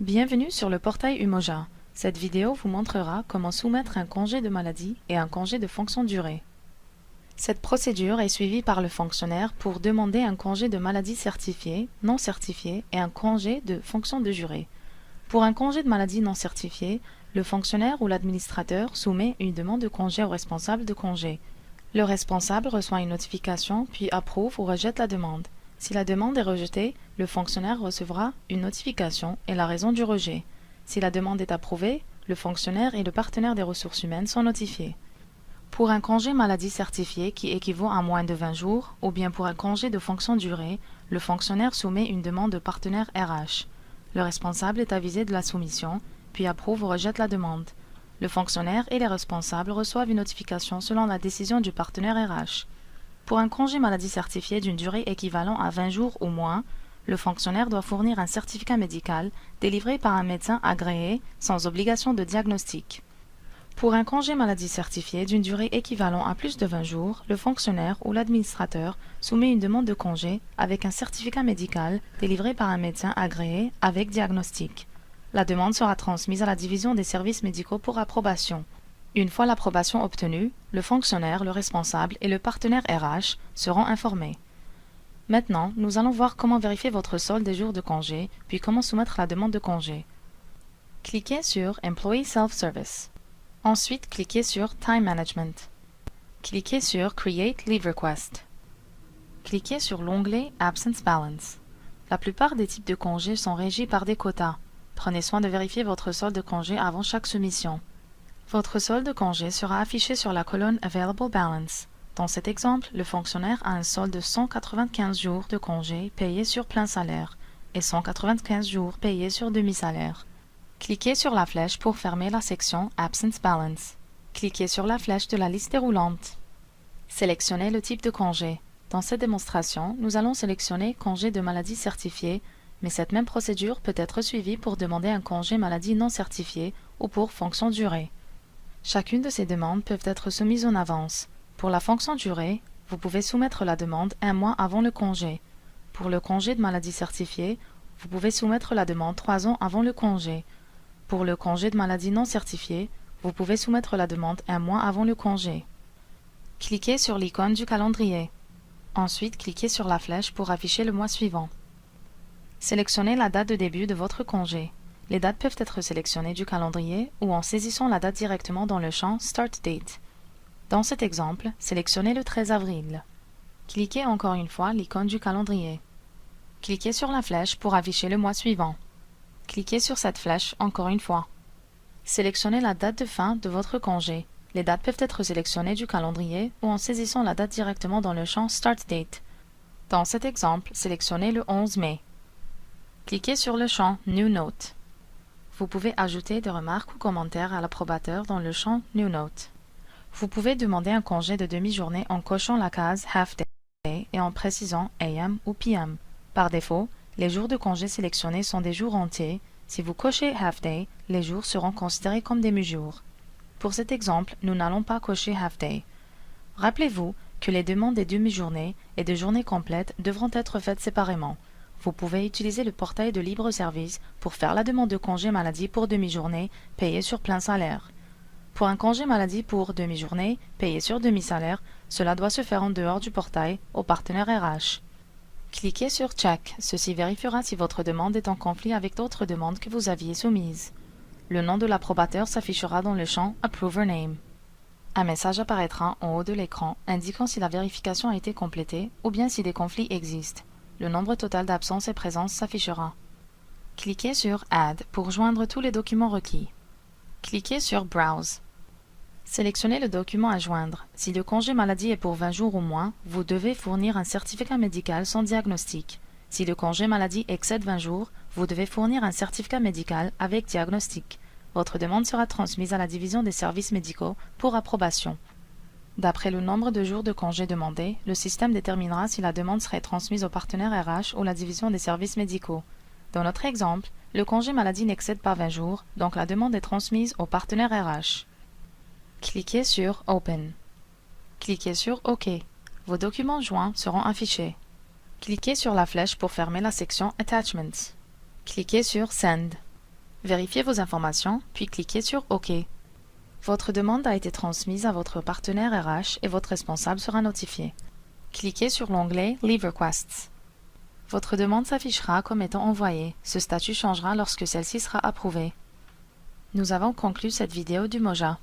Bienvenue sur le portail Umoja. Cette vidéo vous montrera comment soumettre un congé de maladie et un congé de fonction durée. Cette procédure est suivie par le fonctionnaire pour demander un congé de maladie certifié, non certifié et un congé de fonction de durée. Pour un congé de maladie non certifié, le fonctionnaire ou l'administrateur soumet une demande de congé au responsable de congé. Le responsable reçoit une notification puis approuve ou rejette la demande. Si la demande est rejetée, le fonctionnaire recevra une notification et la raison du rejet. Si la demande est approuvée, le fonctionnaire et le partenaire des ressources humaines sont notifiés. Pour un congé maladie certifié qui équivaut à moins de 20 jours, ou bien pour un congé de fonction durée, le fonctionnaire soumet une demande au partenaire RH. Le responsable est avisé de la soumission, puis approuve ou rejette la demande. Le fonctionnaire et les responsables reçoivent une notification selon la décision du partenaire RH. Pour un congé maladie certifié d'une durée équivalente à 20 jours ou moins, le fonctionnaire doit fournir un certificat médical délivré par un médecin agréé sans obligation de diagnostic. Pour un congé maladie certifié d'une durée équivalente à plus de 20 jours, le fonctionnaire ou l'administrateur soumet une demande de congé avec un certificat médical délivré par un médecin agréé avec diagnostic. La demande sera transmise à la division des services médicaux pour approbation. Une fois l'approbation obtenue, le fonctionnaire, le responsable et le partenaire RH seront informés. Maintenant, nous allons voir comment vérifier votre solde des jours de congé, puis comment soumettre la demande de congé. Cliquez sur Employee Self-Service. Ensuite, cliquez sur Time Management. Cliquez sur Create Leave Request. Cliquez sur l'onglet Absence Balance. La plupart des types de congés sont régis par des quotas. Prenez soin de vérifier votre solde de congé avant chaque soumission. Votre solde de congé sera affiché sur la colonne Available Balance. Dans cet exemple, le fonctionnaire a un solde de 195 jours de congé payés sur plein salaire et 195 jours payés sur demi-salaire. Cliquez sur la flèche pour fermer la section Absence Balance. Cliquez sur la flèche de la liste déroulante. Sélectionnez le type de congé. Dans cette démonstration, nous allons sélectionner congé de maladie certifié, mais cette même procédure peut être suivie pour demander un congé maladie non certifié ou pour fonction durée. Chacune de ces demandes peuvent être soumises en avance. Pour la fonction durée, vous pouvez soumettre la demande un mois avant le congé. Pour le congé de maladie certifié, vous pouvez soumettre la demande 3 ans avant le congé. Pour le congé de maladie non certifié, vous pouvez soumettre la demande un mois avant le congé. Cliquez sur l'icône du calendrier. Ensuite, cliquez sur la flèche pour afficher le mois suivant. Sélectionnez la date de début de votre congé. Les dates peuvent être sélectionnées du calendrier ou en saisissant la date directement dans le champ Start Date. Dans cet exemple, sélectionnez le 13 avril. Cliquez encore une fois l'icône du calendrier. Cliquez sur la flèche pour afficher le mois suivant. Cliquez sur cette flèche encore une fois. Sélectionnez la date de fin de votre congé. Les dates peuvent être sélectionnées du calendrier ou en saisissant la date directement dans le champ Start Date. Dans cet exemple, sélectionnez le 11 mai. Cliquez sur le champ New Note. Vous pouvez ajouter des remarques ou commentaires à l'approbateur dans le champ New Note. Vous pouvez demander un congé de demi-journée en cochant la case Half Day et en précisant AM ou PM. Par défaut, les jours de congé sélectionnés sont des jours entiers. Si vous cochez Half Day, les jours seront considérés comme demi-jours. Pour cet exemple, nous n'allons pas cocher Half Day. Rappelez-vous que les demandes des demi-journées et des journées complètes devront être faites séparément. Vous pouvez utiliser le portail de libre service pour faire la demande de congé maladie pour demi-journée payée sur plein salaire. Pour un congé maladie pour demi-journée payé sur demi-salaire, cela doit se faire en dehors du portail au partenaire RH. Cliquez sur Check. Ceci vérifiera si votre demande est en conflit avec d'autres demandes que vous aviez soumises. Le nom de l'approbateur s'affichera dans le champ Approver Name. Un message apparaîtra en haut de l'écran indiquant si la vérification a été complétée ou bien si des conflits existent. Le nombre total d'absences et présences s'affichera. Cliquez sur Add pour joindre tous les documents requis. Cliquez sur Browse. Sélectionnez le document à joindre. Si le congé maladie est pour 20 jours ou moins, vous devez fournir un certificat médical sans diagnostic. Si le congé maladie excède 20 jours, vous devez fournir un certificat médical avec diagnostic. Votre demande sera transmise à la division des services médicaux pour approbation. D'après le nombre de jours de congé demandé, le système déterminera si la demande serait transmise au partenaire RH ou la division des services médicaux. Dans notre exemple, le congé maladie n'excède pas 20 jours, donc la demande est transmise au partenaire RH. Cliquez sur Open. Cliquez sur OK. Vos documents joints seront affichés. Cliquez sur la flèche pour fermer la section Attachments. Cliquez sur Send. Vérifiez vos informations, puis cliquez sur OK. Votre demande a été transmise à votre partenaire RH et votre responsable sera notifié. Cliquez sur l'onglet Leave Requests. Votre demande s'affichera comme étant envoyée. Ce statut changera lorsque celle-ci sera approuvée. Nous avons conclu cette vidéo du Moja.